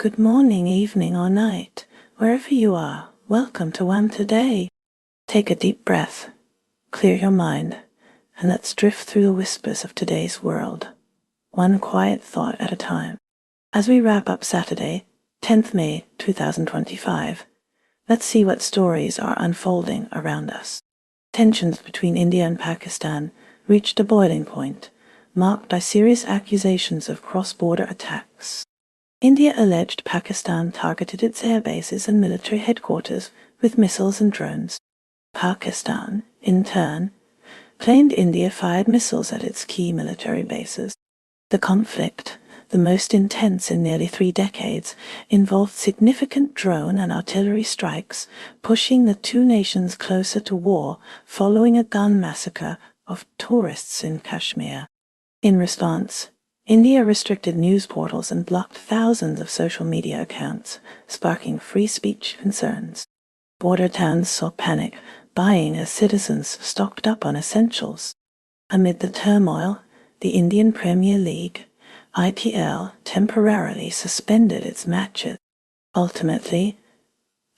Good morning, evening, or night, wherever you are. Welcome to WHAM Today. Take a deep breath, clear your mind, and let's drift through the whispers of today's world, one quiet thought at a time. As we wrap up Saturday, 10th May 2025, let's see what stories are unfolding around us. Tensions between India and Pakistan reached a boiling point, marked by serious accusations of cross-border attacks. India alleged Pakistan targeted its air bases and military headquarters with missiles and drones. Pakistan, in turn, claimed India fired missiles at its key military bases. The conflict, the most intense in nearly 3 decades, involved significant drone and artillery strikes, pushing the two nations closer to war following a gun massacre of tourists in Kashmir. In response, India restricted news portals and blocked thousands of social media accounts, sparking free speech concerns. Border towns saw panic buying as citizens stocked up on essentials. Amid the turmoil, the Indian Premier League, IPL, temporarily suspended its matches. Ultimately,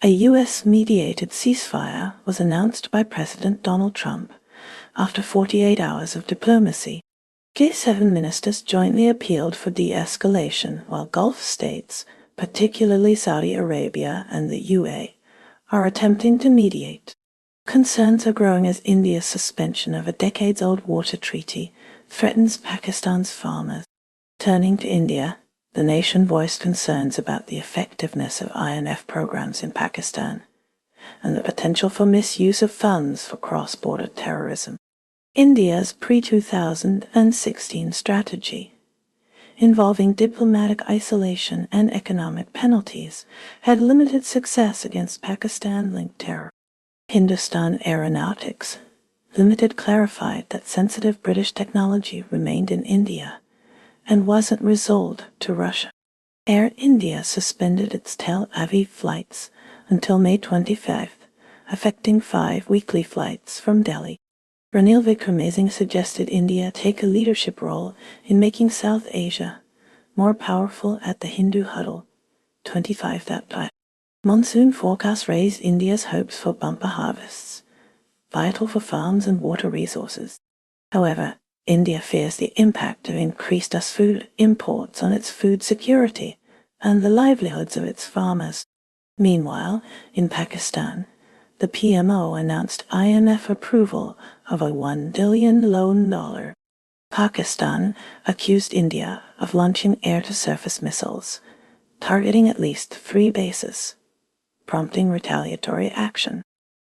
a U.S.-mediated ceasefire was announced by President Donald Trump after 48 hours of diplomacy. G7 ministers jointly appealed for de-escalation, while Gulf states, particularly Saudi Arabia and the UAE, are attempting to mediate. Concerns are growing as India's suspension of a decades-old water treaty threatens Pakistan's farmers. Turning to India, the nation voiced concerns about the effectiveness of INF programs in Pakistan and the potential for misuse of funds for cross-border terrorism. India's pre-2016 strategy, involving diplomatic isolation and economic penalties, had limited success against Pakistan-linked terror. Hindustan Aeronautics Limited clarified that sensitive British technology remained in India and wasn't resold to Russia. Air India suspended its Tel Aviv flights until May 25th, affecting 5 weekly flights from Delhi. Ranil Wickremesinghe suggested India take a leadership role in making South Asia more powerful at the Hindu Huddle 25. Monsoon forecasts raised India's hopes for bumper harvests, vital for farms and water resources. However, India fears the impact of increased food imports on its food security and the livelihoods of its farmers. Meanwhile, in Pakistan, the PMO announced IMF approval of a $1 billion loan. Pakistan accused India of launching air-to-surface missiles, targeting at least 3 bases, prompting retaliatory action.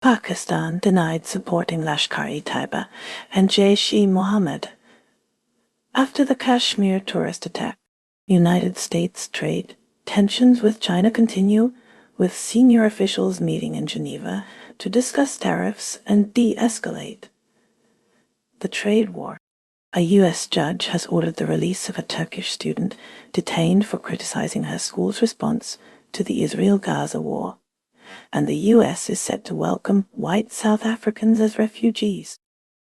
Pakistan denied supporting Lashkar-e-Taiba and Jaish-e-Mohammed. After the Kashmir tourist attack, United States trade tensions with China continue, with senior officials meeting in Geneva to discuss tariffs and de-escalate the trade war. A U.S. judge has ordered the release of a Turkish student detained for criticizing her school's response to the Israel-Gaza war, and the U.S. is set to welcome white South Africans as refugees.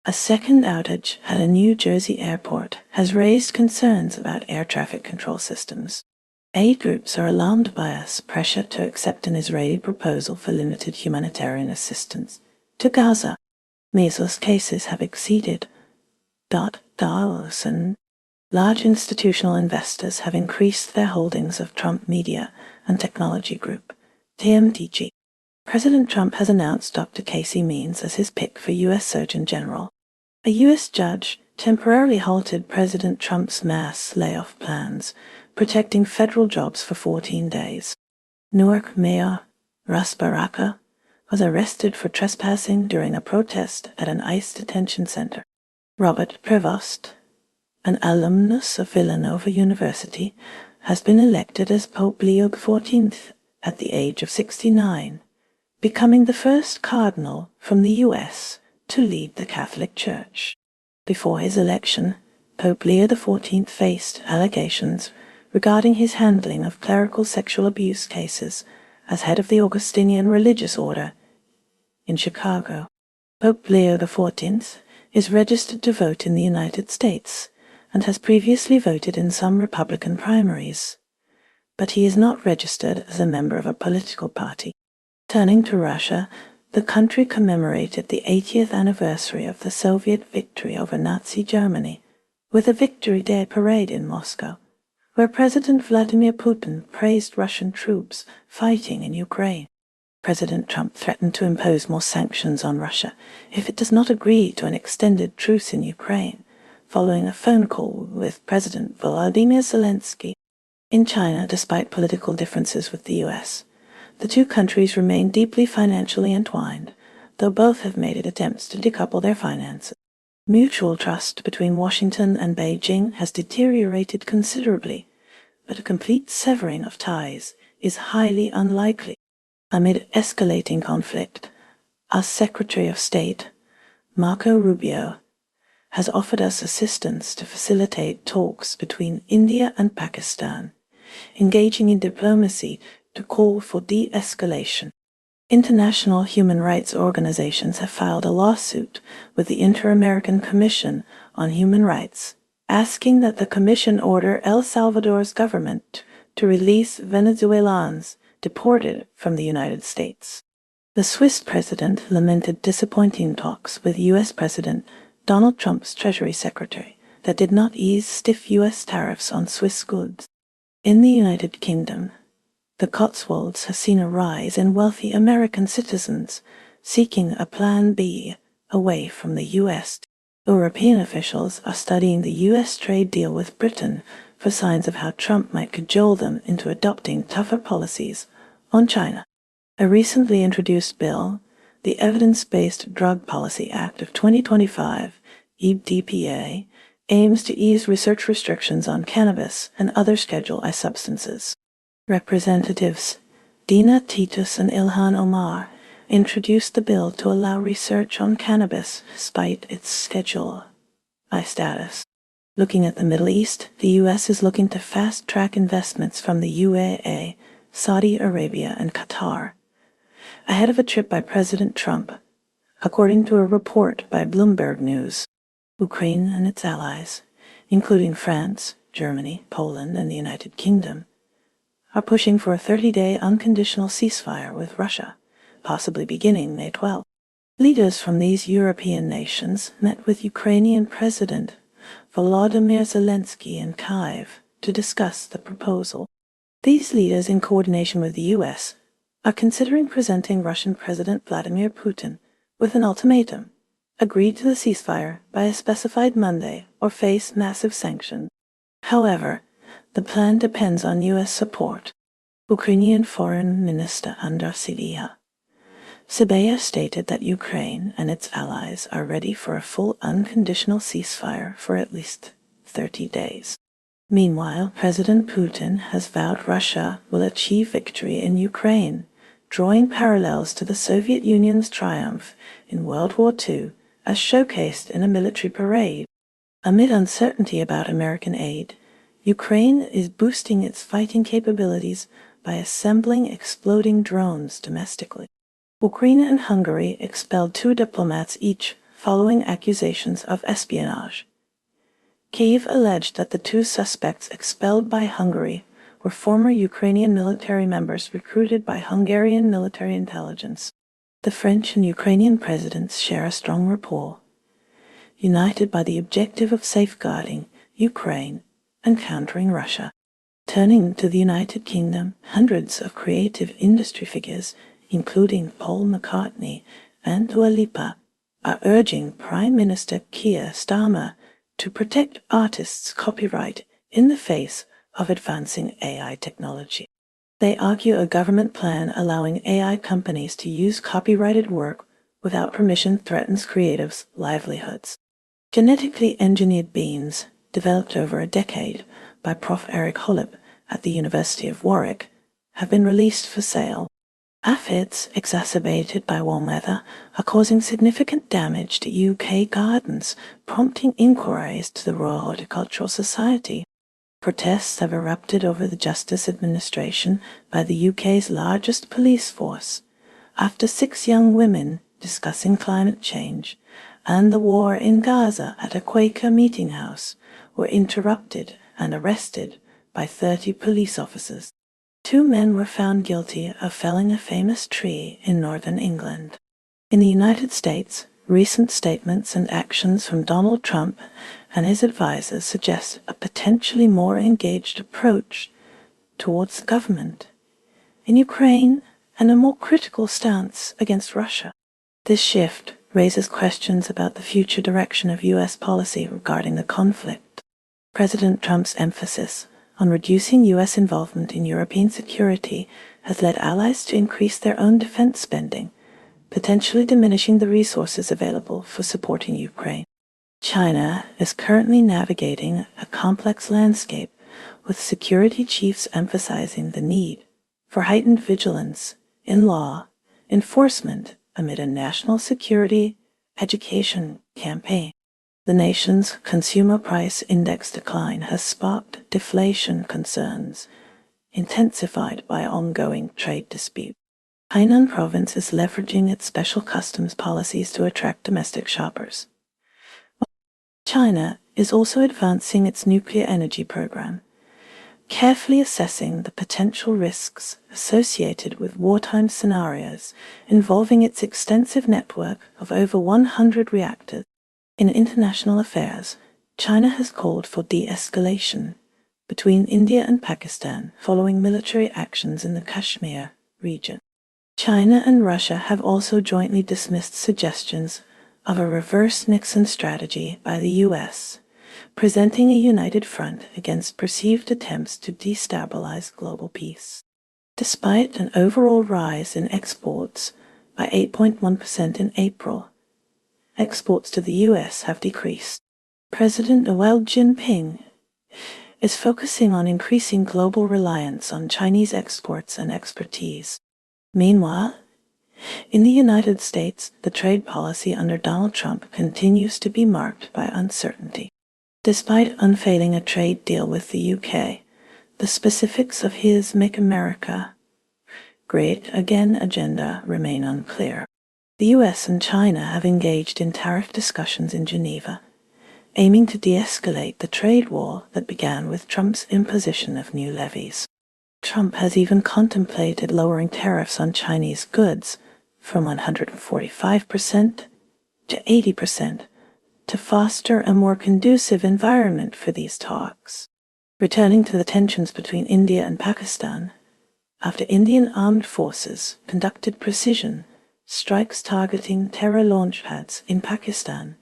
A second outage at a New Jersey airport has raised concerns about air traffic control systems. Aid groups are alarmed by pressure to accept an Israeli proposal for limited humanitarian assistance to Gaza. Misused cases have exceeded $1,000. Large institutional investors have increased their holdings of Trump Media and Technology Group, TMTG. President Trump has announced Dr. Casey Means as his pick for U.S. Surgeon General. A U.S. judge temporarily halted President Trump's mass layoff plans, protecting federal jobs for 14 days. Newark Mayor Ras Baraka was arrested for trespassing during a protest at an ICE detention center. Robert Prevost, an alumnus of Villanova University, has been elected as Pope Leo XIV at the age of 69, becoming the first cardinal from the U.S. to lead the Catholic Church. Before his election, Pope Leo XIV faced allegations regarding his handling of clerical sexual abuse cases as head of the Augustinian religious order in Chicago. Pope Leo XIV is registered to vote in the United States and has previously voted in some Republican primaries. but he is not registered as a member of a political party. Turning to Russia, the country commemorated the 80th anniversary of the Soviet victory over Nazi Germany with a Victory Day parade in Moscow, where President Vladimir Putin praised Russian troops fighting in Ukraine. President Trump threatened to impose more sanctions on Russia if it does not agree to an extended truce in Ukraine, following a phone call with President Volodymyr Zelensky. In China, despite political differences with the U.S., the two countries remain deeply financially entwined, though both have made attempts to decouple their finances. Mutual trust between Washington and Beijing has deteriorated considerably, but a complete severing of ties is highly unlikely. Amid escalating conflict, our Secretary of State, Marco Rubio, has offered us assistance to facilitate talks between India and Pakistan, engaging in diplomacy to call for de-escalation. International human rights organizations have filed a lawsuit with the Inter-American Commission on Human Rights, asking that the Commission order El Salvador's government to release Venezuelans deported from the United States. The Swiss president lamented disappointing talks with U.S. President Donald Trump's Treasury Secretary that did not ease stiff U.S. tariffs on Swiss goods. In the United Kingdom, the Cotswolds have seen a rise in wealthy American citizens seeking a Plan B away from the U.S. European officials are studying the U.S. trade deal with Britain for signs of how Trump might cajole them into adopting tougher policies on China. A recently introduced bill, the Evidence-Based Drug Policy Act of 2025, EDPA, aims to ease research restrictions on cannabis and other Schedule I substances. Representatives Dina Titus and Ilhan Omar introduced the bill to allow research on cannabis despite its Schedule I status. Looking at the Middle East, the U.S. is looking to fast-track investments from the UAE, Saudi Arabia, and Qatar, ahead of a trip by President Trump, according to a report by Bloomberg News. Ukraine and its allies, including France, Germany, Poland, and the United Kingdom, are pushing for a 30-day unconditional ceasefire with Russia, possibly beginning May 12. Leaders from these European nations met with Ukrainian President Volodymyr Zelensky in Kyiv to discuss the proposal. These leaders, in coordination with the U.S., are considering presenting Russian President Vladimir Putin with an ultimatum: agree to the ceasefire by a specified Monday or face massive sanctions. However, the plan depends on U.S. support. Ukrainian Foreign Minister Andriy Sybiha stated that Ukraine and its allies are ready for a full unconditional ceasefire for at least 30 days. Meanwhile, President Putin has vowed Russia will achieve victory in Ukraine, drawing parallels to the Soviet Union's triumph in World War II as showcased in a military parade. Amid uncertainty about American aid, Ukraine is boosting its fighting capabilities by assembling exploding drones domestically. Ukraine and Hungary expelled 2 diplomats each following accusations of espionage. Kyiv alleged that the 2 suspects expelled by Hungary were former Ukrainian military members recruited by Hungarian military intelligence. The French and Ukrainian presidents share a strong rapport, united by the objective of safeguarding Ukraine and countering Russia. Turning to the United Kingdom, hundreds of creative industry figures, including Paul McCartney and Dua Lipa, are urging Prime Minister Keir Starmer to protect artists' copyright in the face of advancing AI technology. They argue a government plan allowing AI companies to use copyrighted work without permission threatens creatives' livelihoods. Genetically engineered beans, developed over a decade by Prof. Eric Holub at the University of Warwick, have been released for sale. Aphids, exacerbated by warm weather, are causing significant damage to UK gardens, prompting inquiries to the Royal Horticultural Society. Protests have erupted over the Justice Administration by the UK's largest police force, after 6 young women discussing climate change and the war in Gaza at a Quaker meeting house were interrupted and arrested by 30 police officers. Two men were found guilty of felling a famous tree in northern England. In the United States, recent statements and actions from Donald Trump and his advisors suggest a potentially more engaged approach towards the government in Ukraine and a more critical stance against Russia. This shift raises questions about the future direction of U.S. policy regarding the conflict. President Trump's emphasis on reducing U.S. involvement in European security has led allies to increase their own defense spending, potentially diminishing the resources available for supporting Ukraine. China is currently navigating a complex landscape, with security chiefs emphasizing the need for heightened vigilance in law enforcement amid a national security education campaign. The nation's consumer price index decline has sparked deflation concerns, intensified by ongoing trade disputes. Hainan province is leveraging its special customs policies to attract domestic shoppers. China is also advancing its nuclear energy program, carefully assessing the potential risks associated with wartime scenarios involving its extensive network of over 100 reactors. In international affairs, China has called for de-escalation between India and Pakistan following military actions in the Kashmir region. China and Russia have also jointly dismissed suggestions of a reverse Nixon strategy by the U.S., presenting a united front against perceived attempts to destabilize global peace. Despite an overall rise in exports by 8.1% in April, exports to the U.S. have decreased. President Xi Jinping is focusing on increasing global reliance on Chinese exports and expertise. Meanwhile, in the United States, the trade policy under Donald Trump continues to be marked by uncertainty. Despite unveiling a trade deal with the UK, the specifics of his Make America Great Again agenda remain unclear. The US and China have engaged in tariff discussions in Geneva, aiming to de-escalate the trade war that began with Trump's imposition of new levies. Trump has even contemplated lowering tariffs on Chinese goods from 145% to 80% to foster a more conducive environment for these talks. Returning to the tensions between India and Pakistan, after Indian armed forces conducted precision strikes targeting terror launchpads in Pakistan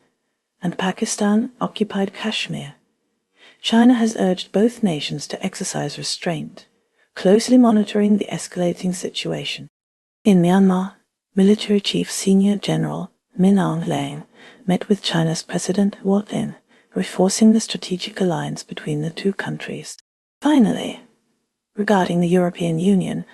and Pakistan-occupied Kashmir, China has urged both nations to exercise restraint, closely monitoring the escalating situation. In Myanmar, Military Chief Senior General Min Aung Hlaing met with China's President Wu Jin, reinforcing the strategic alliance between the two countries. Finally, regarding the European Union,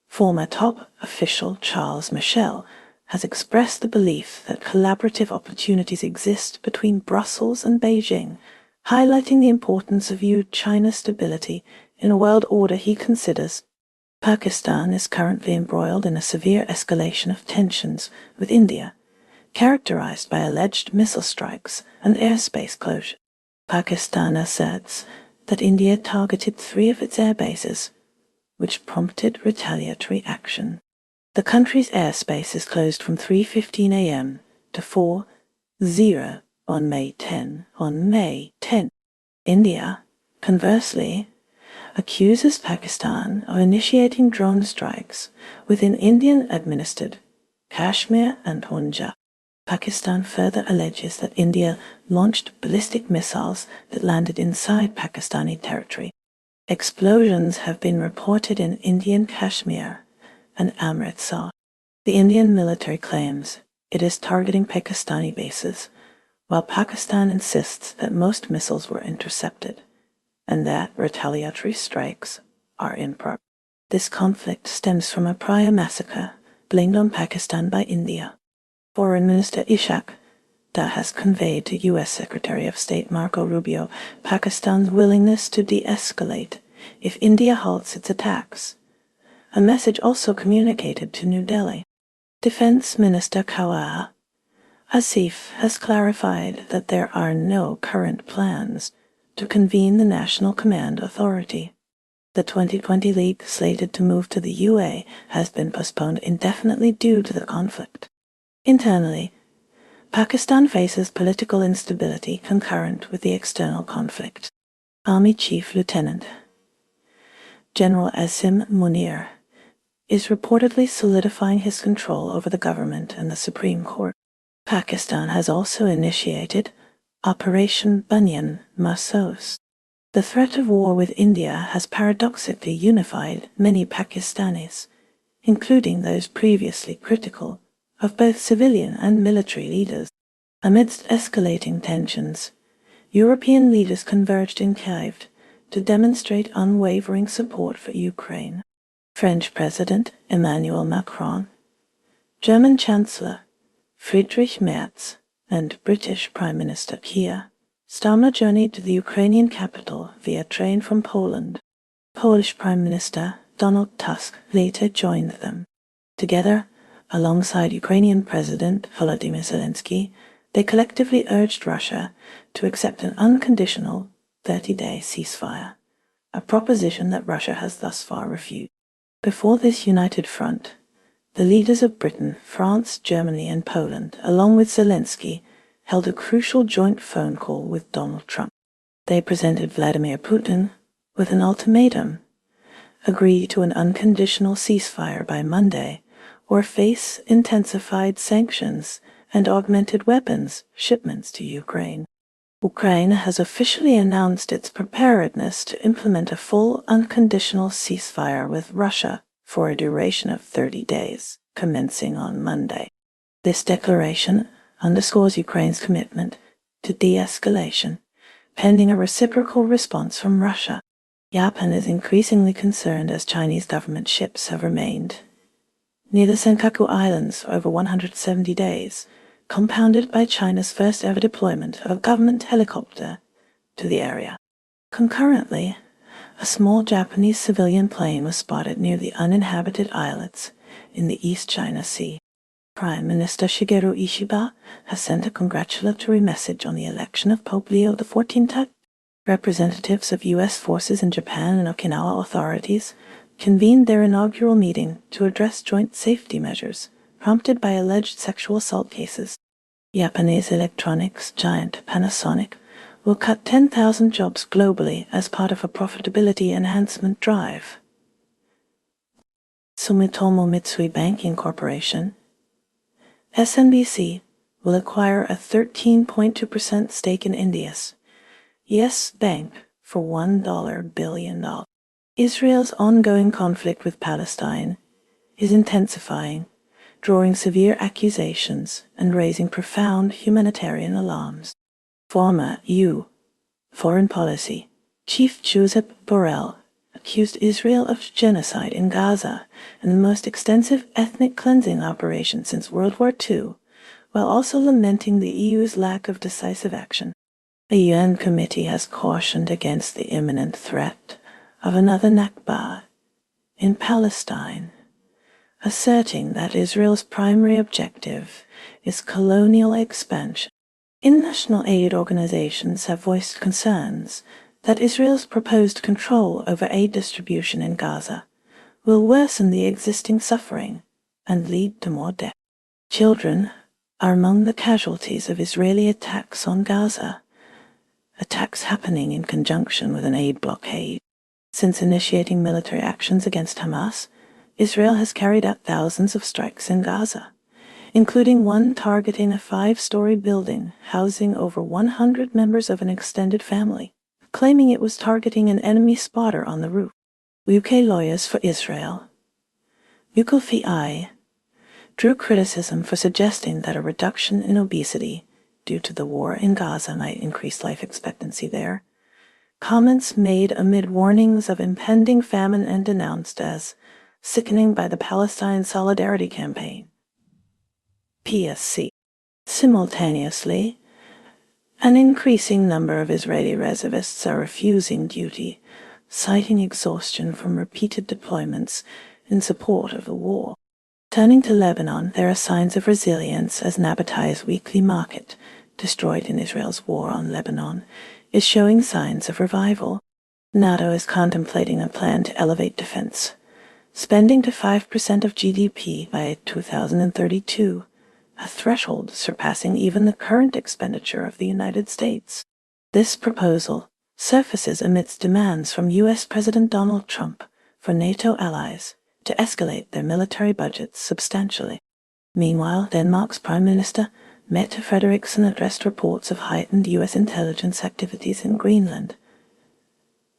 former top official Charles Michel has expressed the belief that collaborative opportunities exist between Brussels and Beijing, highlighting the importance of EU-China stability in a world order he considers. Pakistan is currently embroiled in a severe escalation of tensions with India, characterized by alleged missile strikes and airspace closure. Pakistan asserts that India targeted 3 of its air bases, which prompted retaliatory action. The country's airspace is closed from 3:15 a.m. to 4:00 on May 10. India, conversely, accuses Pakistan of initiating drone strikes within Indian-administered Kashmir and Punjab. Pakistan further alleges that India launched ballistic missiles that landed inside Pakistani territory. Explosions have been reported in Indian Kashmir and Amritsar. The Indian military claims it is targeting Pakistani bases, while Pakistan insists that most missiles were intercepted and that retaliatory strikes are in progress. This conflict stems from a prior massacre blamed on Pakistan by India. Foreign Minister Ishaq Dah has conveyed to U.S. Secretary of State Marco Rubio Pakistan's willingness to de-escalate if India halts its attacks, a message also communicated to New Delhi. Defense Minister Khawar Asif has clarified that there are no current plans to convene the National Command Authority. The 2020 league, slated to move to the UAE, has been postponed indefinitely due to the conflict. Internally, Pakistan faces political instability concurrent with the external conflict. Army Chief Lieutenant General Asim Munir is reportedly solidifying his control over the government and the Supreme Court. Pakistan has also initiated Operation Banyan Mahsoos. The threat of war with India has paradoxically unified many Pakistanis, including those previously critical of both civilian and military leaders. Amidst escalating tensions, European leaders converged in Kyiv to demonstrate unwavering support for Ukraine. French President Emmanuel Macron, German Chancellor Friedrich Merz, and British Prime Minister Keir Starmer journeyed to the Ukrainian capital via train from Poland. Polish Prime Minister Donald Tusk later joined them. Together, alongside Ukrainian President Volodymyr Zelensky, they collectively urged Russia to accept an unconditional 30-day ceasefire, a proposition that Russia has thus far refused. Before this united front, the leaders of Britain, France, Germany, and Poland, along with Zelensky, held a crucial joint phone call with Donald Trump. They presented Vladimir Putin with an ultimatum: agree to an unconditional ceasefire by Monday, or face intensified sanctions and augmented weapons shipments to Ukraine. Ukraine has officially announced its preparedness to implement a full unconditional ceasefire with Russia for a duration of 30 days, commencing on Monday. This declaration underscores Ukraine's commitment to de-escalation, pending a reciprocal response from Russia. Japan is increasingly concerned as Chinese government ships have remained near the Senkaku Islands for over 170 days, compounded by China's first-ever deployment of a government helicopter to the area. Concurrently, a small Japanese civilian plane was spotted near the uninhabited islets in the East China Sea. Prime Minister Shigeru Ishiba has sent a congratulatory message on the election of Pope Leo XIV. Representatives of U.S. forces in Japan and Okinawa authorities convened their inaugural meeting to address joint safety measures prompted by alleged sexual assault cases. Japanese electronics giant Panasonic will cut 10,000 jobs globally as part of a profitability enhancement drive. Sumitomo Mitsui Banking Corporation, SMBC, will acquire a 13.2% stake in India's Yes Bank for $1 billion. Israel's ongoing conflict with Palestine is intensifying, drawing severe accusations and raising profound humanitarian alarms. Former EU Foreign Policy Chief Josep Borrell accused Israel of genocide in Gaza and the most extensive ethnic cleansing operation since World War II, while also lamenting the EU's lack of decisive action. A UN committee has cautioned against the imminent threat of another Nakba in Palestine, asserting that Israel's primary objective is colonial expansion. International aid organizations have voiced concerns that Israel's proposed control over aid distribution in Gaza will worsen the existing suffering and lead to more death. Children are among the casualties of Israeli attacks on Gaza, attacks happening in conjunction with an aid blockade. Since initiating military actions against Hamas, Israel has carried out thousands of strikes in Gaza, including one targeting a 5-story building housing over 100 members of an extended family, claiming it was targeting an enemy spotter on the roof. UK Lawyers for Israel, UKLFI, drew criticism for suggesting that a reduction in obesity due to the war in Gaza might increase life expectancy there. Comments made amid warnings of impending famine and denounced as sickening by the Palestine Solidarity Campaign, PSC. Simultaneously, an increasing number of Israeli reservists are refusing duty, citing exhaustion from repeated deployments in support of the war. Turning to Lebanon, there are signs of resilience as Nabatai's weekly market, destroyed in Israel's war on Lebanon, is showing signs of revival. NATO is contemplating a plan to elevate defense spending to 5% of GDP by 2032, a threshold surpassing even the current expenditure of the United States. This proposal surfaces amidst demands from U.S. President Donald Trump for NATO allies to escalate their military budgets substantially. Meanwhile, Denmark's Prime Minister Mette Frederiksen addressed reports of heightened U.S. intelligence activities in Greenland,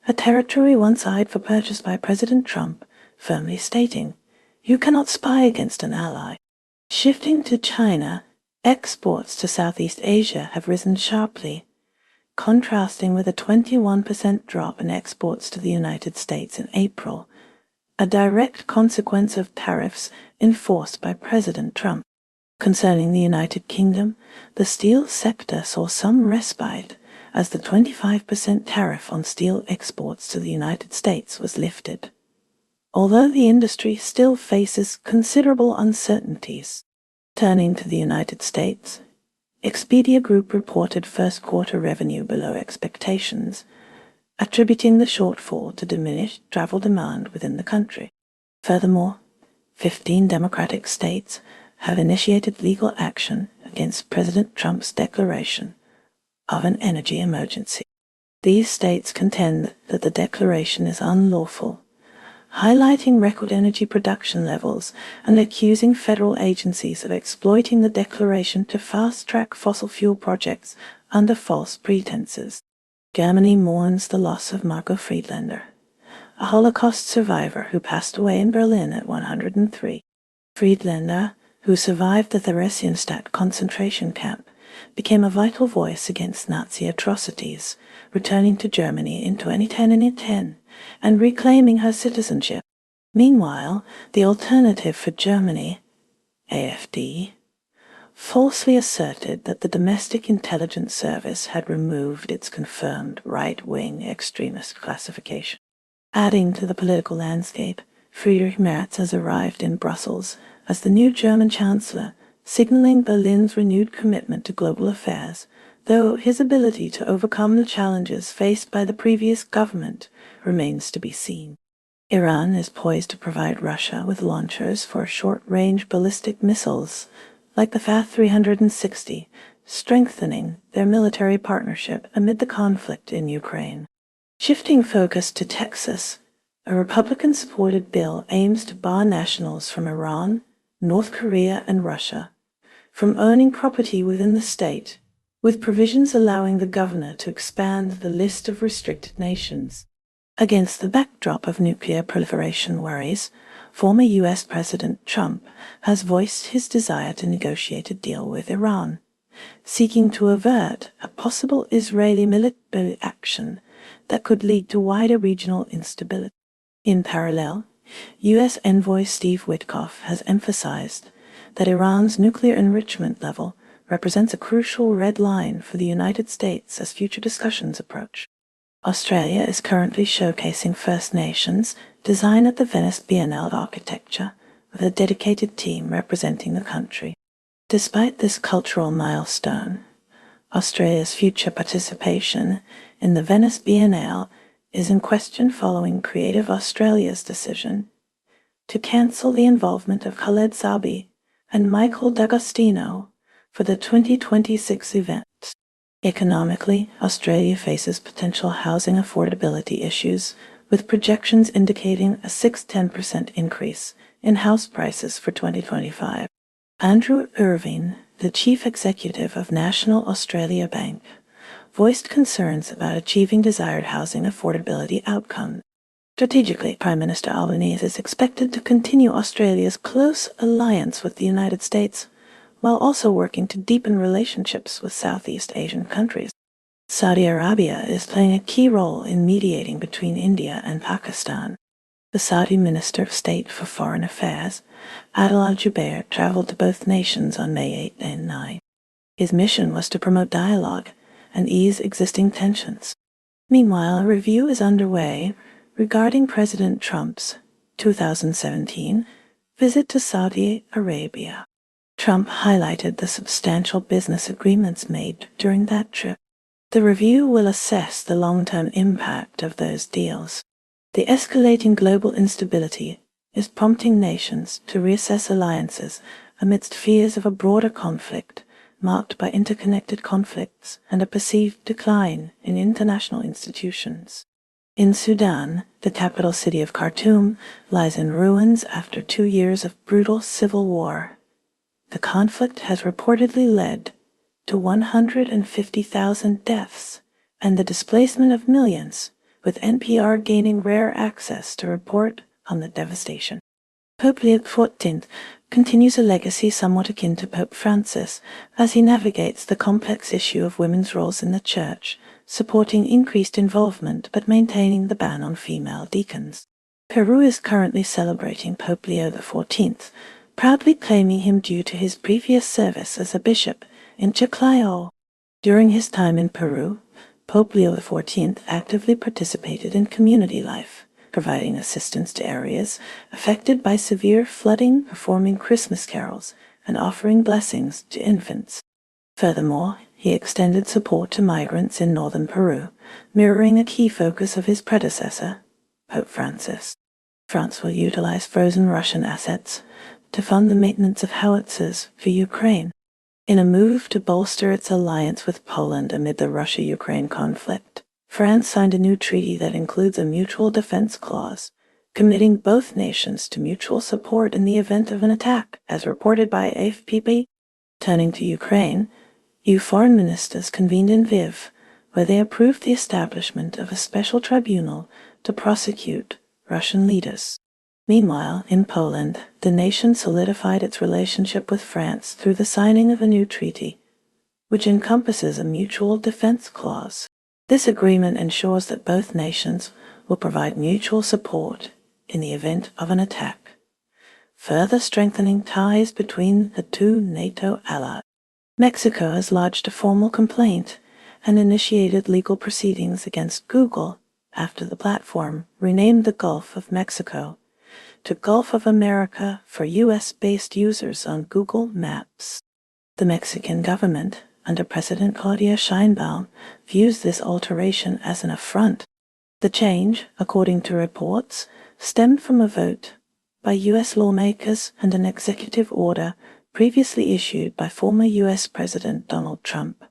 a territory once eyed for purchase by President Trump, firmly stating, "You cannot spy against an ally." Shifting to China, exports to Southeast Asia have risen sharply, contrasting with a 21% drop in exports to the United States in April, a direct consequence of tariffs enforced by President Trump. Concerning the United Kingdom, the steel sector saw some respite as the 25% tariff on steel exports to the United States was lifted, although the industry still faces considerable uncertainties. Turning to the United States, Expedia Group reported first quarter revenue below expectations, attributing the shortfall to diminished travel demand within the country. Furthermore, 15 Democratic states have initiated legal action against President Trump's declaration of an energy emergency. These states contend that the declaration is unlawful, highlighting record energy production levels and accusing federal agencies of exploiting the declaration to fast-track fossil fuel projects under false pretenses. Germany mourns the loss of Margot Friedlander, a Holocaust survivor who passed away in Berlin at 103. Friedlander, who survived the Theresienstadt concentration camp, became a vital voice against Nazi atrocities, returning to Germany in 2010 and reclaiming her citizenship. Meanwhile, the Alternative for Germany, AfD, falsely asserted that the Domestic Intelligence Service had removed its confirmed right-wing extremist classification. Adding to the political landscape, Friedrich Merz has arrived in Brussels as the new German Chancellor, signaling Berlin's renewed commitment to global affairs, though his ability to overcome the challenges faced by the previous government remains to be seen. Iran is poised to provide Russia with launchers for short-range ballistic missiles, like the FAT-360, strengthening their military partnership amid the conflict in Ukraine. Shifting focus to Texas, a Republican-supported bill aims to bar nationals from Iran, North Korea, and Russia from owning property within the state, with provisions allowing the governor to expand the list of restricted nations. Against the backdrop of nuclear proliferation worries, former U.S. President Trump has voiced his desire to negotiate a deal with Iran, seeking to avert a possible Israeli military action that could lead to wider regional instability. In parallel, U.S. envoy Steve Witkoff has emphasized that Iran's nuclear enrichment level represents a crucial red line for the United States as future discussions approach. Australia is currently showcasing First Nations design at the Venice Biennale Architecture, with a dedicated team representing the country. Despite this cultural milestone, Australia's future participation in the Venice Biennale is in question following Creative Australia's decision to cancel the involvement of Khaled Zabi and Michael D'Agostino for the 2026 event. Economically, Australia faces potential housing affordability issues, with projections indicating a 6-10% increase in house prices for 2025. Andrew Irving, the chief executive of National Australia Bank, voiced concerns about achieving desired housing affordability outcomes. Strategically, Prime Minister Albanese is expected to continue Australia's close alliance with the United States, while also working to deepen relationships with Southeast Asian countries. Saudi Arabia is playing a key role in mediating between India and Pakistan. The Saudi Minister of State for Foreign Affairs, Adel Al-Jubeir, traveled to both nations on May 8 and 9. His mission was to promote dialogue and ease existing tensions. Meanwhile, a review is underway regarding President Trump's 2017 visit to Saudi Arabia. Trump highlighted the substantial business agreements made during that trip, The review will assess the long-term impact of those deals. The escalating global instability is prompting nations to reassess alliances amidst fears of a broader conflict marked by interconnected conflicts and a perceived decline in international institutions. In Sudan, the capital city of Khartoum lies in ruins after 2 years of brutal civil war. The conflict has reportedly led to 150,000 deaths and the displacement of millions, with NPR gaining rare access to report on the devastation. Pope Leo XIV continues a legacy somewhat akin to Pope Francis as he navigates the complex issue of women's roles in the Church, supporting increased involvement but maintaining the ban on female deacons. Peru is currently celebrating Pope Leo XIV, proudly claiming him due to his previous service as a bishop in Chiclayo. During his time in Peru, Pope Leo XIV actively participated in community life, providing assistance to areas affected by severe flooding, performing Christmas carols, and offering blessings to infants. Furthermore, he extended support to migrants in northern Peru, mirroring a key focus of his predecessor, Pope Francis. France will utilize frozen Russian assets to fund the maintenance of howitzers for Ukraine, in a move to bolster its alliance with Poland amid the Russia-Ukraine conflict. France signed a new treaty that includes a mutual defense clause, committing both nations to mutual support in the event of an attack, as reported by AFP. Turning to Ukraine, EU foreign ministers convened in Lviv, where they approved the establishment of a special tribunal to prosecute Russian leaders. Meanwhile, in Poland, the nation solidified its relationship with France through the signing of a new treaty, which encompasses a mutual defense clause. This agreement ensures that both nations will provide mutual support in the event of an attack, further strengthening ties between the two NATO allies. Mexico has lodged a formal complaint and initiated legal proceedings against Google after the platform renamed the Gulf of Mexico to Gulf of America for U.S.-based users on Google Maps. The Mexican government, under President Claudia Sheinbaum, views this alteration as an affront. The change, according to reports, stemmed from a vote by U.S. lawmakers and an executive order previously issued by former U.S. President Donald Trump.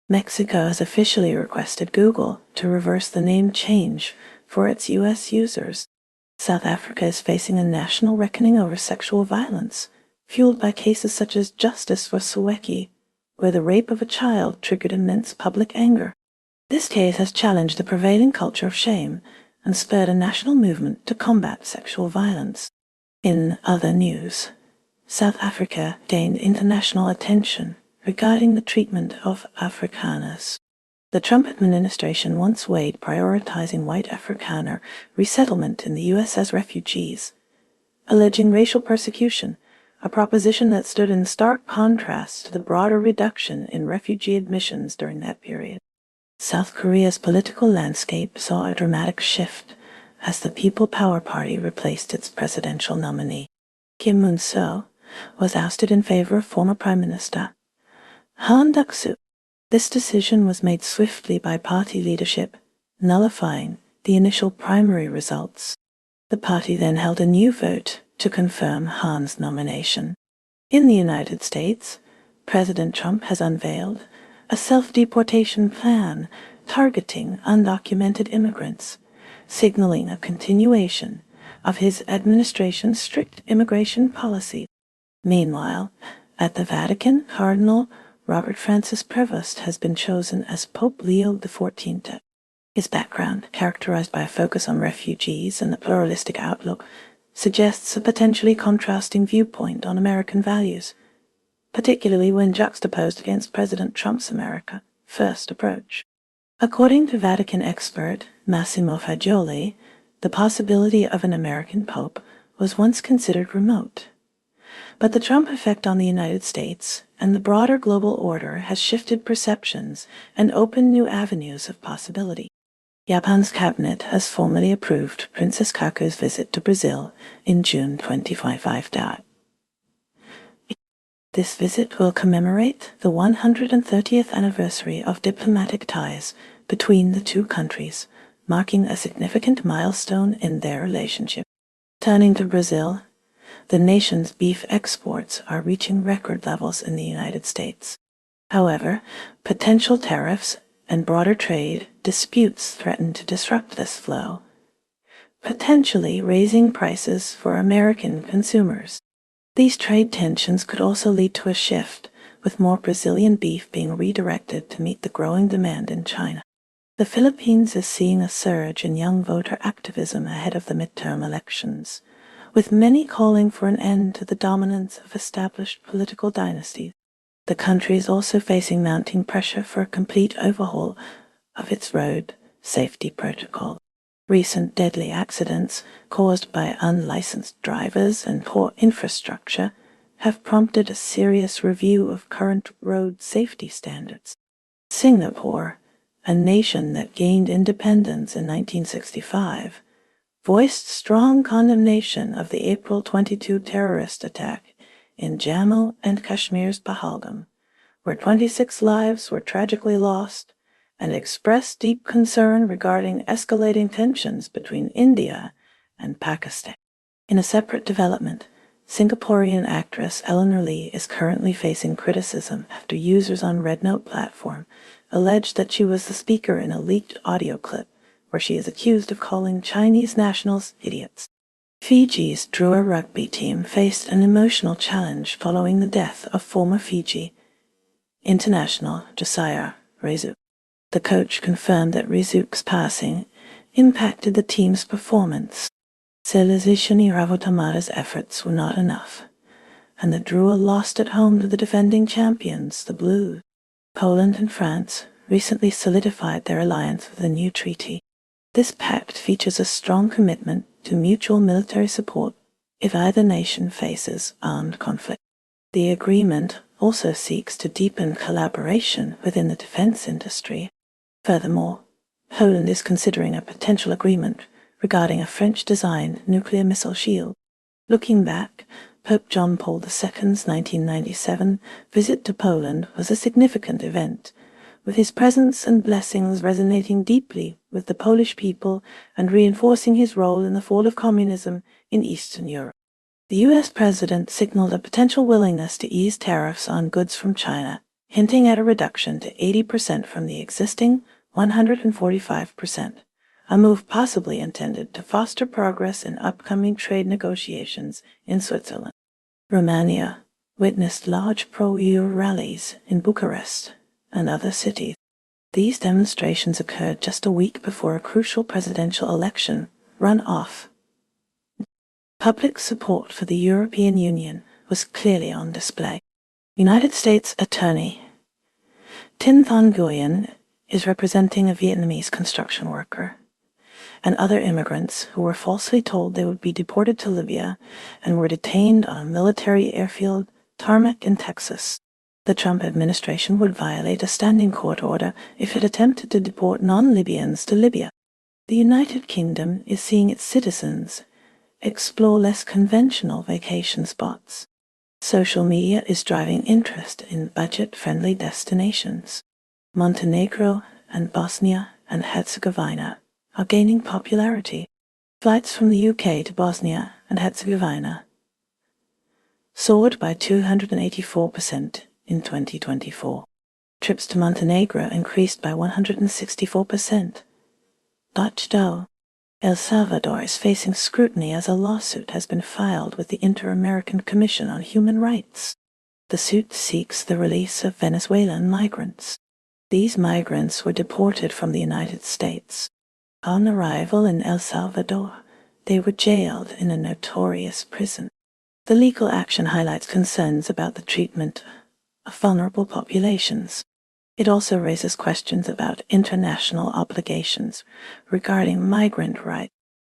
Mexico has officially requested Google to reverse the name change for its U.S. users. South Africa is facing a national reckoning over sexual violence, fueled by cases such as Justice for Soweto, where the rape of a child triggered immense public anger. This case has challenged the prevailing culture of shame and spurred a national movement to combat sexual violence. In other news, South Africa gained international attention regarding the treatment of Afrikaners. The Trump administration once weighed prioritizing white Afrikaner resettlement in the U.S. as refugees, alleging racial persecution, a proposition that stood in stark contrast to the broader reduction in refugee admissions during that period. South Korea's political landscape saw a dramatic shift as the People Power Party replaced its presidential nominee. Kim Moon-soo was ousted in favor of former Prime Minister Han Duck-soo. This decision was made swiftly by party leadership, nullifying the initial primary results. The party then held a new vote to confirm Han's nomination. In the United States, President Trump has unveiled a self-deportation plan targeting undocumented immigrants, signaling a continuation of his administration's strict immigration policy. Meanwhile, at the Vatican, Cardinal Robert Francis Prevost has been chosen as Pope Leo XIV. His background, characterized by a focus on refugees and the pluralistic outlook, suggests a potentially contrasting viewpoint on American values, particularly when juxtaposed against President Trump's America First approach. According to Vatican expert Massimo Fagioli, the possibility of an American pope was once considered remote. But the Trump effect on the United States and the broader global order has shifted perceptions and opened new avenues of possibility. Japan's cabinet has formally approved Princess Kaku's visit to Brazil in June 2025. This visit will commemorate the 130th anniversary of diplomatic ties between the two countries, marking a significant milestone in their relationship. Turning to Brazil, the nation's beef exports are reaching record levels in the United States. However, potential tariffs and broader trade disputes threaten to disrupt this flow, potentially raising prices for American consumers. These trade tensions could also lead to a shift, with more Brazilian beef being redirected to meet the growing demand in China. The Philippines is seeing a surge in young voter activism ahead of the midterm elections, with many calling for an end to the dominance of established political dynasties. The country is also facing mounting pressure for a complete overhaul of its road safety protocol. Recent deadly accidents caused by unlicensed drivers and poor infrastructure have prompted a serious review of current road safety standards. Singapore, a nation that gained independence in 1965, voiced strong condemnation of the April 22 terrorist attack in Jammu and Kashmir's Pahalgam, where 26 lives were tragically lost, and expressed deep concern regarding escalating tensions between India and Pakistan. In a separate development, Singaporean actress Eleanor Lee is currently facing criticism after users on Red Note platform alleged that she was the speaker in a leaked audio clip where she is accused of calling Chinese nationals idiots. Fiji's Drua rugby team faced an emotional challenge following the death of former Fiji international Josiah Rezu. The coach confirmed that Rizuk's passing impacted the team's performance. Celezishani Ravotamada's efforts were not enough, and the Drua lost at home to the defending champions, the Blues. Poland and France recently solidified their alliance with a new treaty. This pact features a strong commitment to mutual military support if either nation faces armed conflict. The agreement also seeks to deepen collaboration within the defense industry. Furthermore, Poland is considering a potential agreement regarding a French-designed nuclear missile shield. Looking back, Pope John Paul II's 1997 visit to Poland was a significant event, with his presence and blessings resonating deeply with the Polish people and reinforcing his role in the fall of communism in Eastern Europe. The U.S. president signaled a potential willingness to ease tariffs on goods from China, hinting at a reduction to 80% from the existing 145%, a move possibly intended to foster progress in upcoming trade negotiations in Switzerland. Romania witnessed large pro-EU rallies in Bucharest and other cities. These demonstrations occurred just a week before a crucial presidential election run-off. Public support for the European Union was clearly on display. United States Attorney Tin Thanh Nguyen is representing a Vietnamese construction worker and other immigrants who were falsely told they would be deported to Libya and were detained on a military airfield tarmac in Texas. The Trump administration would violate a standing court order if it attempted to deport non-Libyans to Libya. The United Kingdom is seeing its citizens explore less conventional vacation spots. Social media is driving interest in budget-friendly destinations. Montenegro and Bosnia and Herzegovina are gaining popularity. Flights from the UK to Bosnia and Herzegovina soared by 284% in 2024. Trips to Montenegro increased by 164%. Dutch Dow. El Salvador is facing scrutiny as a lawsuit has been filed with the Inter-American Commission on Human Rights. The suit seeks the release of Venezuelan migrants. These migrants were deported from the United States. On arrival in El Salvador, they were jailed in a notorious prison. The legal action highlights concerns about the treatment of vulnerable populations. It also raises questions about international obligations regarding migrant rights.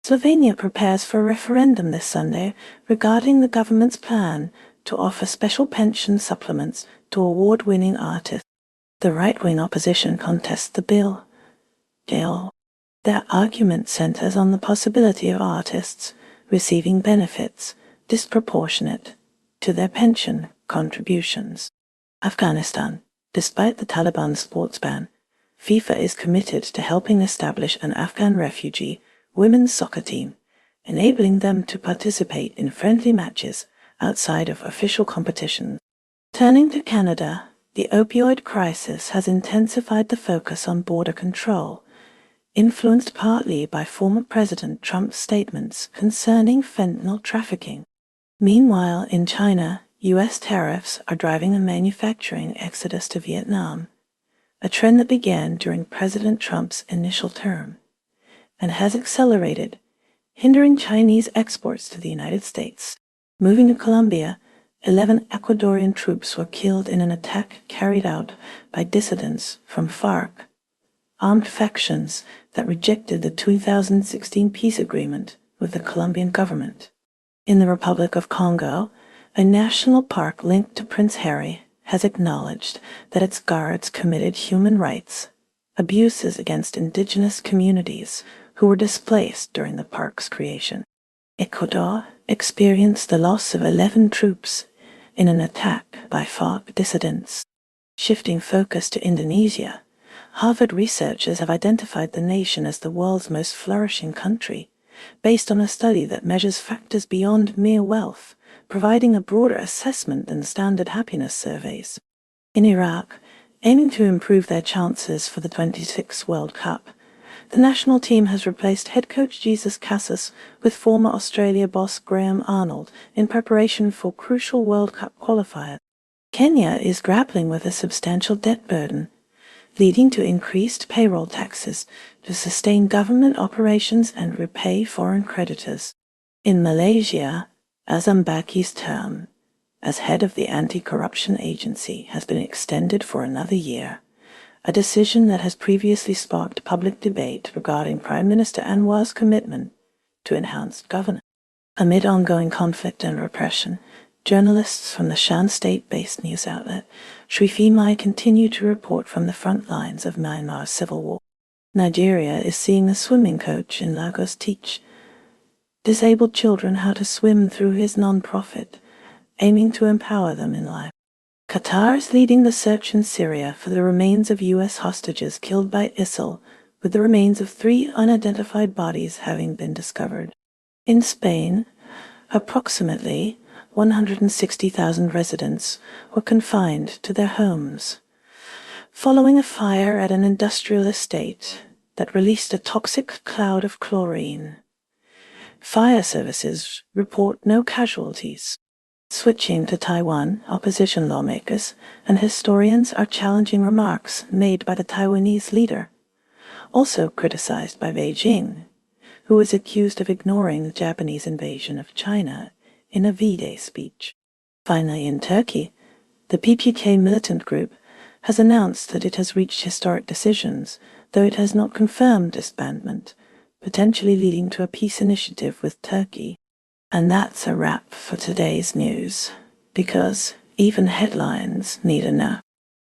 Slovenia prepares for a referendum this Sunday regarding the government's plan to offer special pension supplements to award-winning artists. The right-wing opposition contests the bill. Their argument centers on the possibility of artists receiving benefits disproportionate to their pension contributions. Afghanistan. Despite the Taliban sports ban, FIFA is committed to helping establish an Afghan refugee women's soccer team, enabling them to participate in friendly matches outside of official competitions. Turning to Canada, the opioid crisis has intensified the focus on border control, influenced partly by former President Trump's statements concerning fentanyl trafficking. Meanwhile, in China, U.S. tariffs are driving a manufacturing exodus to Vietnam, a trend that began during President Trump's initial term and has accelerated, hindering Chinese exports to the United States. Moving to Colombia, 11 Ecuadorian troops were killed in an attack carried out by dissidents from FARC, armed factions that rejected the 2016 peace agreement with the Colombian government. In the Republic of Congo, a national park linked to Prince Harry has acknowledged that its guards committed human rights abuses against indigenous communities who were displaced during the park's creation. Ecuador experienced the loss of 11 troops in an attack by FARC dissidents. Shifting focus to Indonesia, Harvard researchers have identified the nation as the world's most flourishing country, based on a study that measures factors beyond mere wealth, providing a broader assessment than standard happiness surveys. In Iraq, aiming to improve their chances for the 26th World Cup, the national team has replaced head coach Jesus Casas with former Australia boss Graham Arnold in preparation for crucial World Cup qualifiers. Kenya is grappling with a substantial debt burden, leading to increased payroll taxes to sustain government operations and repay foreign creditors. In Malaysia, Azam Baki's term as head of the anti-corruption agency has been extended for another year, a decision that has previously sparked public debate regarding Prime Minister Anwar's commitment to enhanced governance. Amid ongoing conflict and repression, journalists from the Shan state-based news outlet Shrifi Mai continue to report from the front lines of Myanmar's civil war. Nigeria is seeing a swimming coach in Lagos teach disabled children how to swim through his non-profit, aiming to empower them in life. Qatar is leading the search in Syria for the remains of U.S. hostages killed by ISIL, with the remains of 3 unidentified bodies having been discovered. In Spain, approximately 160,000 residents were confined to their homes, following a fire at an industrial estate that released a toxic cloud of chlorine. Fire services report no casualties. Switching to Taiwan, opposition lawmakers and historians are challenging remarks made by the Taiwanese leader, also criticized by Beijing, who is accused of ignoring the Japanese invasion of China in a V-Day speech. Finally, in Turkey, the PKK militant group has announced that it has reached historic decisions, though it has not confirmed disbandment, potentially leading to a peace initiative with Turkey. And that's a wrap for today's news, because even headlines need a nap.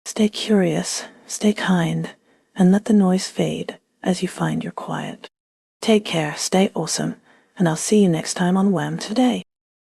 Stay curious, stay kind, and let the noise fade as you find your quiet. Take care, stay awesome, and I'll see you next time on WHAM Today.